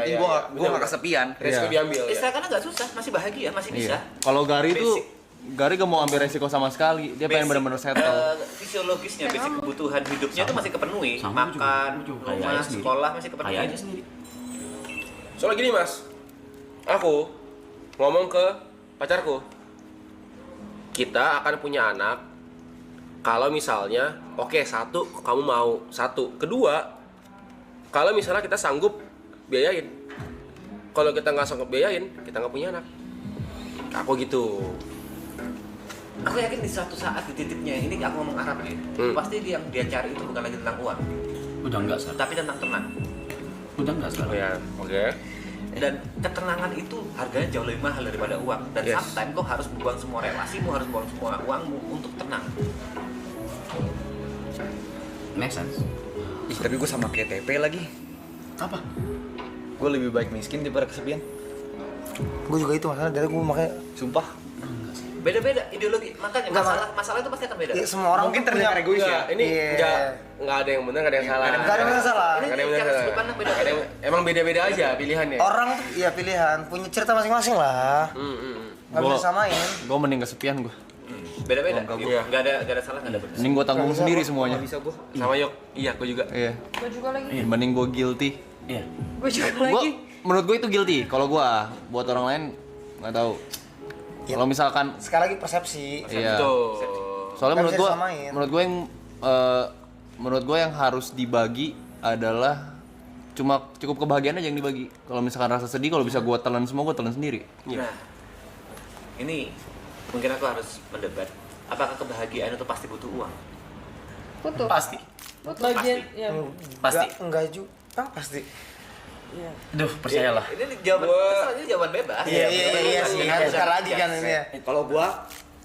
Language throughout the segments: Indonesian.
penting gue nggak kesepian. Resiko diambil. Karena nggak susah, masih bahagia, masih bisa. Kalau Gary tuh Gary gak mau ambil resiko sama sekali. Dia pengen benar-benar settle. Fisiologisnya, basic kebutuhan hidupnya itu masih kepenuhi. Makan, rumah, sekolah masih kepenuhi. Kayak aja sendiri. Soalnya gini mas, aku ngomong ke pacarku, kita akan punya anak kalau misalnya satu kamu mau, satu kedua kalau misalnya kita sanggup biayain. Kalau kita nggak sanggup biayain, kita nggak punya anak. Aku gitu. Aku yakin di suatu saat di titiknya ini aku ngomong Arab ya, pasti yang dia cari itu bukan lagi tentang uang, Udah enggak sekarang. tapi tentang tenang. Udah enggak sekarang. Ya, oke. Dan ketenangan itu harganya jauh lebih mahal daripada uang. Dan sometimes kau harus buang semua relasimu, harus buang semua uangmu untuk tenang. Make sense. Ih, tapi gue sama kayak TP lagi. Apa? Gue lebih baik miskin daripada kesepian. Gue juga itu masalah, dari gue makanya Sumpah. Beda-beda ideologi, makanya masalah itu pasti akan beda. ya, semua orang Mungkin tuh terdengar punya- egois ya. Ini nggak ada yang benar, nggak ada yang salah. Nggak ada yang salah. Ini Nggak ada yang cara benar. sudut pandang beda. Nggak ada yang- Emang beda-beda aja pilihannya. Orang tuh ya pilihan, punya cerita masing-masing lah. Nggak bisa samain. Gue mending kesepian gue. Beda-beda. Iya. Nggak ada salah, nggak ada benar. Mending gue tanggung Nggak bisa sendiri gua. semuanya. Nggak bisa gue. Sama Yok, iya aku juga. Iya. Gue juga lagi. Mending gue guilty. Iya. Gue juga Gua, lagi. menurut gue itu guilty. Kalau gue, buat orang lain nggak tahu. Ya. Kalau misalkan, Sekali lagi persepsi. iya. Tuh. Soalnya Nggak menurut bisa gue, disamain. menurut gue yang harus dibagi adalah cukup kebahagiaan aja yang dibagi. Kalau misalkan rasa sedih, kalau bisa gue telan semua, gue telan sendiri. Nah, ini mungkin aku harus mendebat. Apakah kebahagiaan itu pasti butuh uang? Butuh. Pasti. Bagian ya. Pasti. Enggak juga. Pasti. Iya. Duh, percayalah. Ini jawaban terserah, ini jawaban bebas. Iya sih. Sekali lagi kan ini ya. Kalau gue,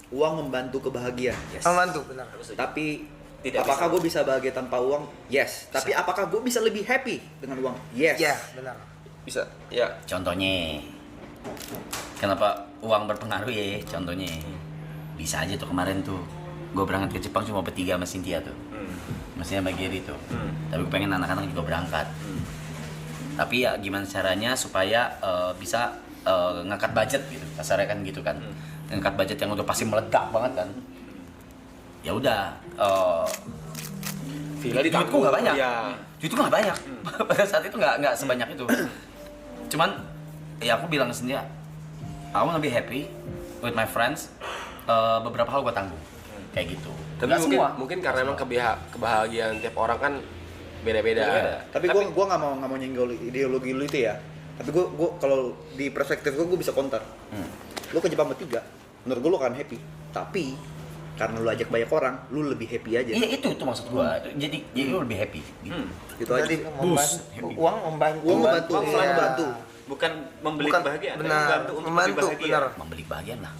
uang membantu kebahagiaan. Membantu, benar. Tapi Tidak apakah gue bisa bahagia tanpa uang? Yes. Tapi apakah gue bisa lebih happy dengan uang? Yes. Iya, benar. Bisa. Ya. Contohnya, kenapa uang berpengaruh ya? Contohnya, bisa aja tuh kemarin tuh, gue berangkat ke Jepang cuma bertiga sama Cynthia tuh, maksudnya sama Gary tuh. Tapi gue pengen anak-anak juga berangkat. Tapi ya gimana caranya supaya bisa ngangkat budget gitu, kasarnya kan gitu kan. Ngangkat budget yang udah pasti meledak banget kan. Ya udah, Villa di duitku nggak banyak. Iya. Duitku nggak banyak. Pada saat itu nggak sebanyak itu. Cuman ya aku bilang sendiri, I wanna be happy with my friends. Beberapa hal gue tanggung kayak gitu. Tapi mungkin karena emang kebahagiaan tiap orang kan beda-beda. Tapi gue nggak mau nyenggol ideologi lu itu ya. Tapi gue kalau di perspektif gue bisa counter. Lu ke Jepang bertiga, menurut gue lu akan happy. Tapi karena lu ajak banyak orang, lu lebih happy aja. Iya itu maksud gue. Jadi lu lebih happy. Gitu. Gitu aja. Jadi uang membantu. Uang membantu, Iya. selalu membantu. Bukan membeli Bukan, kebahagiaan, tapi benar. membantu untuk Membantu, lebih bahagia. benar. Membeli bagian lah.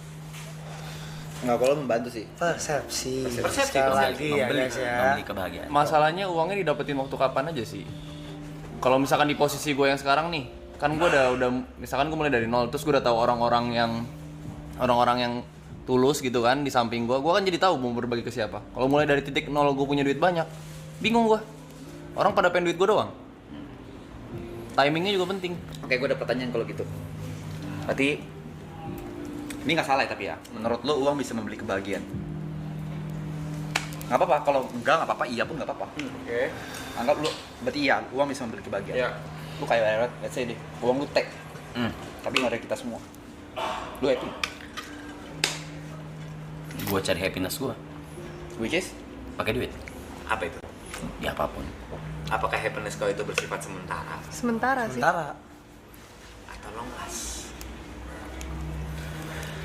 Nggak, kalau membantu sih. Persepsi. Persepsi, Sekali persepsi. lagi ya guys ya. Membeli kebahagiaan. Masalahnya uangnya didapetin waktu kapan aja sih. Kalau misalkan di posisi gue yang sekarang nih, kan gue udah misalkan gue mulai dari nol, terus gue udah tahu orang-orang yang tulus gitu kan di samping gue kan jadi tahu mau berbagi ke siapa. Kalau mulai dari titik nol gue punya duit banyak, bingung gue. Orang pada pengen duit gue doang. Timingnya juga penting. Oke, gue ada pertanyaan kalau gitu. Berarti ini nggak salah ya, tapi ya, menurut lo uang bisa membeli kebahagiaan? Nggak apa-apa, kalau enggak nggak apa-apa, iya pun nggak apa-apa. Oke. Anggap lo, berarti iya, uang bisa membeli kebahagiaan. Iya. Lu kayak let's say deh, uang lu tek, tapi nggak ada kita semua. Lu happy? Gue cari happiness gue. Which is? Pakai duit. Apa itu? Ya apapun. Apakah happiness kau itu bersifat sementara Sementara sih. Sementara. atau long last?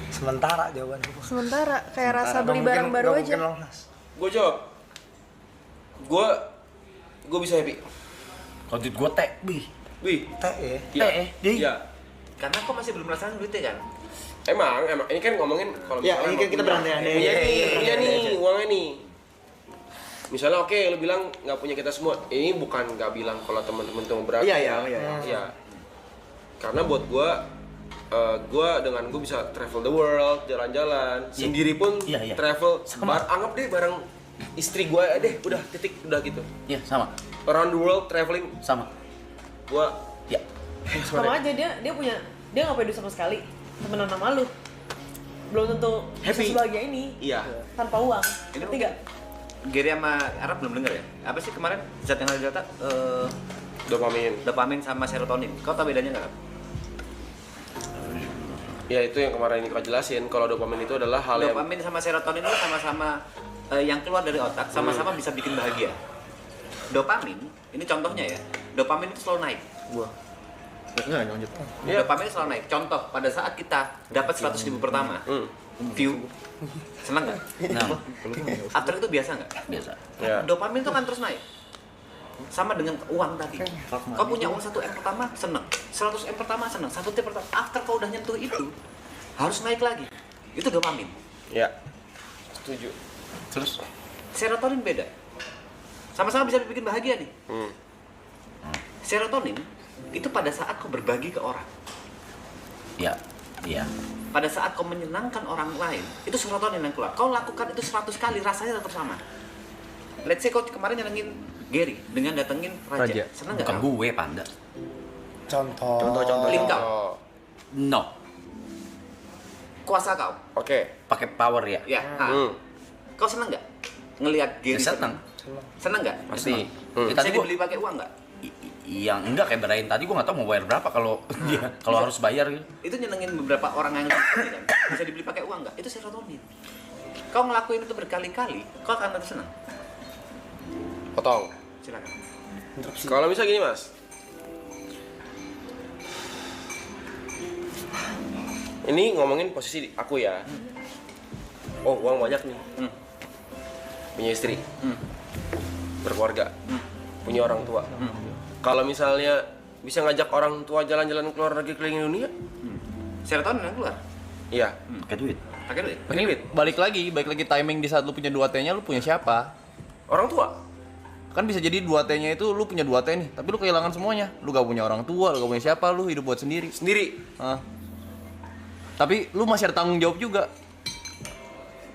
Sementara jawaban gue. Sementara kayak rasa beli Nggak barang mungkin- baru nggak aja. mungkin long last. Gue jawab. Gue bisa happy. Kalau duit gue tek, Wih. Teh ya. Iya. Iya. Karena kau masih belum merasakan duitnya kan? Emang ini kan ngomongin kalau Ya, misalnya ini kan kita berandai-andai. Iya nih, uangnya nih. Misalnya oke, lu bilang nggak punya kita semua. Ini bukan nggak bilang kalau teman-teman tuh berat. Iya. Iya. Karena buat gua dengan gua bisa travel the world, jalan-jalan, sendiri pun Iya. travel. Sama. Anggap deh bareng istri gua deh, udah titik udah gitu. Iya sama. Around the world traveling, Sama. gua Ya. Sama aja dia punya, dia nggak pede sama sekali temenan sama lu. Belum tentu Happy. sebahagia ini. Iya. Tanpa uang. Ini Ngerti gak? Gary sama Arab belum denger ya? Apa sih kemarin zat yang ada di data? Dopamin sama serotonin. Kau tahu bedanya nggak? Ya itu yang kemarin kau jelasin. Kalau dopamin itu adalah hal yang Dopamin sama serotonin itu sama-sama yang keluar dari otak, sama-sama bisa bikin bahagia. Dopamin, ini contohnya ya. Dopamin itu selalu naik. Gua. Enggak lanjut. Dopamin itu selalu naik. Contoh, pada saat kita dapat 100.000 pertama, view, senang nggak? Nah, After itu biasa nggak? biasa. Ya. Dopamin itu kan terus naik. Sama dengan uang tadi. Kau punya uang 1 M pertama, senang. 100 M pertama, senang. 1 T pertama. After kau udah nyentuh itu, harus naik lagi. Itu dopamin. ya. Setuju. Terus Serotonin beda. Sama-sama bisa bikin bahagia nih. Serotonin itu pada saat kau berbagi ke orang. ya, iya. Pada saat kau menyenangkan orang lain, itu serotonin yang keluar. Kau lakukan itu 100 kali, rasanya tetap sama. Let's say kau kemarin nyenengin Gary dengan datengin Raja. Raja. Seneng nggak? Bukan gue, Panda. Contoh. Link kau, Oh, No, kuasa kau. oke. pakai power ya. Ya. Kau seneng nggak ngelihat Gary Ya, seneng. Seneng nggak? Pasti. Ya, Bisa tadi gua, dibeli pakai uang nggak? yang enggak kayak Brian tadi, gue nggak tahu mau bayar berapa kalau dia kalau harus bayar gitu. Itu nyenengin beberapa orang yang kan? Bisa dibeli pakai uang nggak? Itu serotonin. Kau ngelakuin itu berkali-kali, kau akan tetap senang. Potong. Silakan. Kalau bisa gini mas, ini ngomongin posisi aku ya. Oh uang banyak nih, punya istri, berkeluarga, punya orang tua. Kalau misalnya bisa ngajak orang tua jalan-jalan keluar negeri keliling dunia, Serotonin yang keluar. iya. Pakai duit. Pakai duit. Pakai duit. Balik lagi timing di saat lu punya 2T-nya, lu punya siapa? Orang tua. Kan bisa jadi 2T-nya itu lu punya 2T nih, tapi lu kehilangan semuanya. Lu gak punya orang tua, lu gak punya siapa, lu hidup buat sendiri. Sendiri. Ah. Tapi lu masih ada tanggung jawab juga.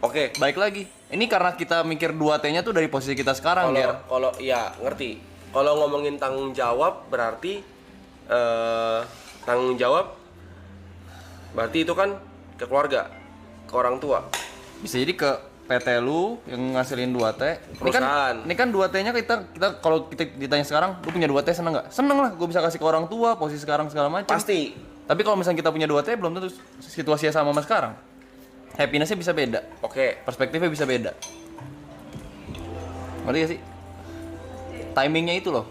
Oke. Baik lagi. Ini karena kita mikir 2T-nya tuh dari posisi kita sekarang, Ger. Kalau ya ngerti. Kalau ngomongin tanggung jawab berarti tanggung jawab berarti itu kan ke keluarga, ke orang tua. Bisa jadi ke PT lu yang ngasilin 2T. Perusahaan. Ini kan 2T-nya kita kalau kita ditanya sekarang, lu punya 2T seneng nggak? Seneng lah, gue bisa kasih ke orang tua, posisi sekarang segala macam. Pasti. Tapi kalau misalnya kita punya 2T, belum tentu situasinya sama sama sekarang. Happiness-nya bisa beda, Oke. perspektifnya bisa beda. Ngerti gak sih? Timingnya itu loh.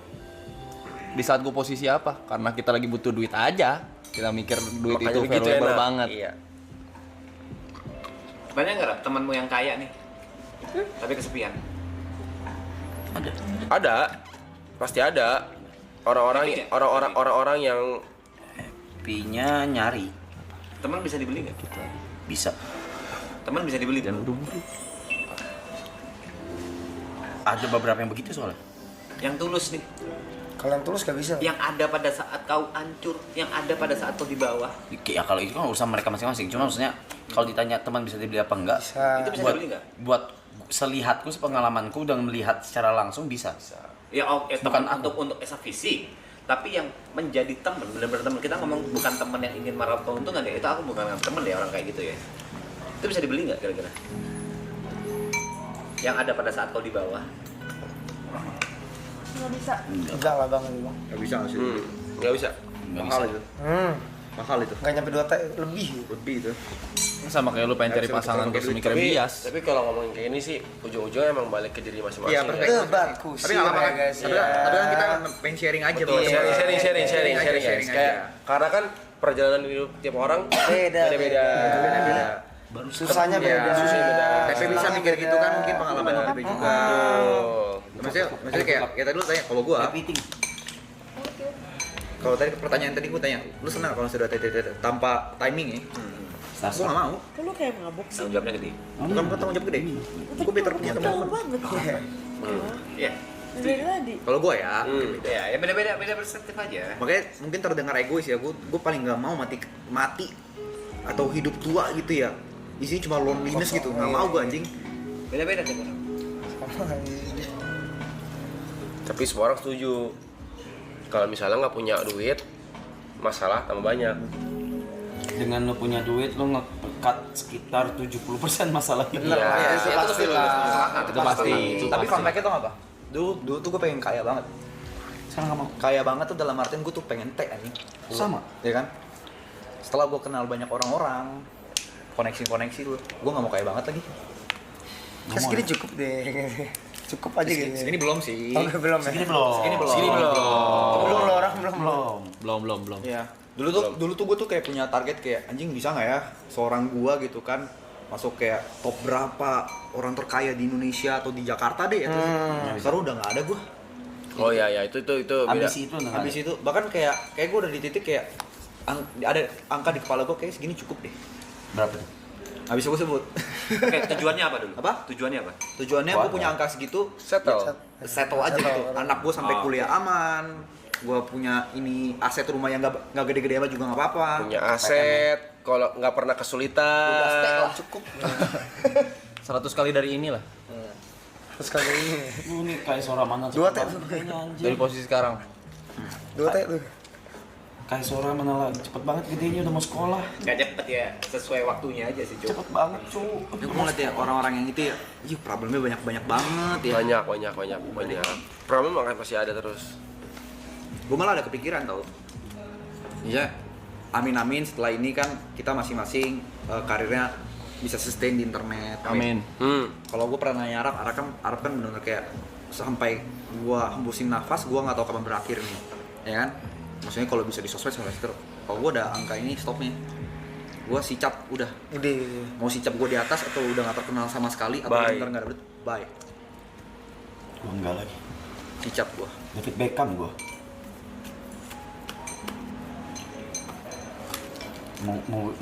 Di saat gue posisi apa? Karena kita lagi butuh duit aja. Kita mikir duit Makanya itu begitu valuable enak. banget. Iya. Banyak nggak Rap, temanmu yang kaya nih, tapi kesepian? Ada. Ada. Pasti ada. Orang-orang yang Happy-nya nyari. Teman bisa dibeli nggak? Bisa. Teman bisa dibeli. Ada beberapa yang begitu soalnya. Yang tulus nih, Kalau yang tulus gak bisa. yang ada pada saat kau hancur, yang ada pada saat kau di bawah, Ya kalau itu kan urusan mereka masing-masing. Cuma maksudnya kalau ditanya teman bisa dibeli apa enggak? Bisa. itu bisa buat, dibeli nggak? buat selihatku, sepengalamanku dan melihat secara langsung bisa. Ya oke, Bukan teman aku. untuk esa fisik, tapi yang menjadi teman, benar-benar teman. Kita ngomong bukan teman yang ingin meraup keuntungan ya, itu aku bukan teman ya orang kayak gitu ya. Itu bisa dibeli nggak kira-kira? Yang ada pada saat kau di bawah. Nggak bisa. Enggak lah bang, ini bang. Gak bisa nggak sih? nggak bisa. Nggak Mahal bisa. itu. Mahal itu. Nggak nyampe 2 T lebih. Lebih itu. Sama kayak lu pengen Nggak cari bisa pasangan pakai terus duit. mikirnya bias. Tapi kalau ngomongin kayak ini sih ujung-ujungnya emang balik ke diri masing-masing. Iya, ya. perfect. Bagus. Tapi nggak apa-apa kan? guys. Tapi kan kita pengen sharing aja. Betul, Bang. sharing aja, guys. Kayak karena kan perjalanan hidup tiap orang Beda. beda-beda. Beda. Susahnya Iya, beda. susahnya beda. Tapi bisa Susahnya mikir gitu kan beda. mungkin pengalaman hidup juga. Maksudnya kayak tadi lu tanya, kalau gua kalau tadi pertanyaan tadi gua tanya, lu senang kalau sudah tanpa timing ya? Gua nggak mau. Kok lu kayak mabuk sih? Tanggung jawabnya gede. Bukan tanggung jawab gede. Gua better punya Tahu teman. banget. Iya. Dari tadi. Kalau gua ya, Ya beda perspektif aja. makanya mungkin terdengar egois ya. Gua paling nggak mau mati atau hidup tua gitu ya. Isinya cuma loneliness gitu. Nggak mau gua anjing. Beda-beda tiap orang. Tapi semua orang setuju kalau misalnya nggak punya duit masalah tambah banyak. Dengan lo punya duit lo nge-cut sekitar 70% masalah itu. Iya, itu pasti lah. Itu pasti. Tapi comeback-nya tuh apa? Dulu tuh gue pengen kaya banget. Sekarang nggak mau. Kaya banget tuh dalam artian gue tuh pengen teh anjing. Sama. Ya kan? Setelah gue kenal banyak orang-orang, koneksi gue nggak mau kaya banget lagi. Terus segini cukup deh. Cukup aja gitu. Segini belum sih. Oh, belum ya? Segini belum. Segini belum. Belum lo orang belum. Belum. Iya. Dulu tuh gue tuh kayak punya target kayak anjing bisa nggak ya seorang gua gitu kan masuk kayak top berapa orang terkaya di Indonesia atau di Jakarta deh ya. Sekarang udah nggak ada gua. Oh iya itu beda. Ambisi itu nggak Habis itu bahkan kayak gue udah di titik kayak ada angka di kepala gue kayak segini cukup deh. berapa tuh? Habis gue sebut. Oke, tujuannya apa dulu? Apa? Tujuannya apa? Tujuannya gue punya angka segitu Settle. settle aja gitu. Anak gue sampai Oh, kuliah aman. Gue punya ini aset rumah yang nggak gede-gede amat juga nggak apa-apa. Punya aset, kalau nggak pernah kesulitan. Cukup. 100 kali dari inilah. Terus kali ini. Lu nih kayak seorang mana? 2 teh tuh. Kayaknya anjir. Dari posisi sekarang. 2 teh tuh. Kayak seorang mana lagi cepet banget gedenya udah mau sekolah. Gak cepet ya, sesuai waktunya aja sih, Cuk. Cepet banget cu. Gue ngeliat ya orang-orang yang itu ya, problemnya banyak banget ya. Banyak. Problem akan pasti ada terus. Gue malah ada kepikiran tau. Iya, amin setelah ini kan kita masing-masing karirnya bisa sustain di internet. Amin. Kalau gue pernah nanya Arab kan benar-benar kayak sampai gue hembusin nafas, gue nggak tahu kapan berakhir nih, ya kan? Maksudnya kalau bisa di sosmed sampai terus. Kalau gue udah angka ini stopnya, gue sicap udah. Mau sicap gue di atas atau udah nggak terkenal sama sekali atau Bye. benar nggak dapet, bye. Gua enggak lagi. Sicap gue. David Beckham gua. Mau